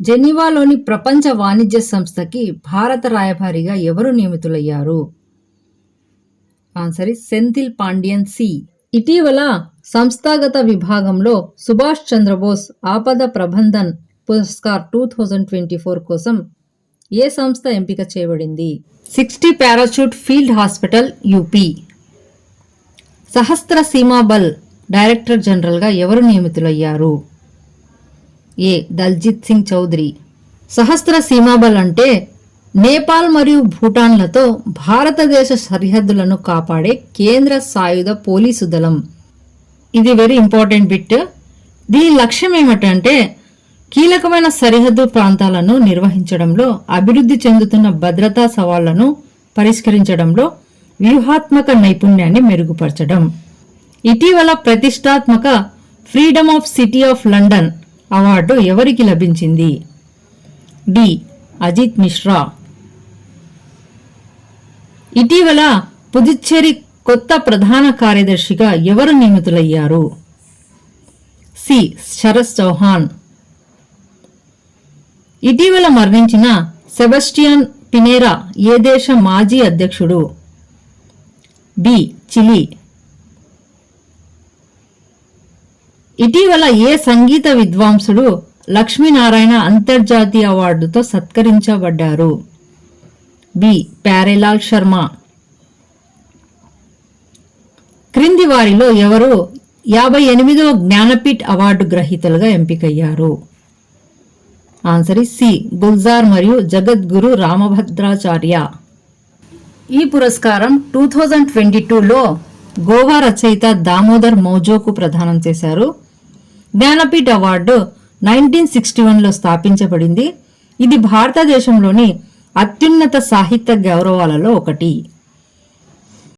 జెనీవాలోని ప్రపంచ వాణిజ్య సంస్థకి భారత రాయబారిగా ఎవరు నియమితులయ్యారు? Answer is Senthil Pandian C. ఇటీవల సంస్థాగత విభాగంలో సుభాష్ చంద్రబోస్ ఆపద ప్రబంధన్ పురస్కార్ 2024 కోసం ఏ సంస్థ ఎంపిక చేయబడింది? 60 పారాచూట్ ఫీల్డ్ హాస్పిటల్ యూపీ. సహస్ర సీమా బల్ డైరెక్టర్ జనరల్గా ఎవరు నియమితులయ్యారు? ఏ. దల్జిత్ సింగ్ చౌదరి. సహస్ర సీమాబల్ అంటే నేపాల్ మరియు భూటాన్లతో భారతదేశ సరిహద్దులను కాపాడే కేంద్ర సాయుధ పోలీసు దళం. ఇది వెరీ ఇంపార్టెంట్ బిట్. దీని లక్ష్యం ఏమిటంటే కీలకమైన సరిహద్దు ప్రాంతాలను నిర్వహించడంలో, అభివృద్ధి చెందుతున్న భద్రతా సవాళ్లను పరిష్కరించడంలో వ్యూహాత్మక నైపుణ్యాన్ని మెరుగుపరచడం. ఇటీవల ప్రతిష్టాత్మక freedom of city of London award ఎవరికి లభించింది? డి. అజిత్ మిశ్రా. ఇటీవల పుదుచ్చేరి కొత్త ప్రధాన కార్యదర్శిగా ఎవరు నియమితులయ్యారు? సి. శరత్ చౌహాన్. ఇటీవల మరణించిన సెబస్టియన్ పినేరా ఏ దేశ మాజీ అధ్యక్షుడు? బి. చిలీ. ఇటీవల ఏ సంగీత విద్వాంసుడు లక్ష్మీనారాయణ అంతర్జాతీయ అవార్డుతో సత్కరించబడ్డారు? బి. ప్యారేలాల్ శర్మ. క్రింది వారిలో ఎవరు 58వ జ్ఞానపీఠ్ అవార్డు గ్రహీతలుగా ఎంపికయ్యారు? Answer is C. గుల్జార్ మరియు జగద్గురు రామభద్రాచార్య. ఈ పురస్కారం 2022లో గోవా రచయిత దామోదర్ మౌజోకు ప్రదానం చేశారు. జ్ఞానపీఠ్ అవార్డు 1961లో స్థాపించబడింది. ఇది భారతదేశంలోని అత్యున్నత సాహిత్య గౌరవాలలో ఒకటి.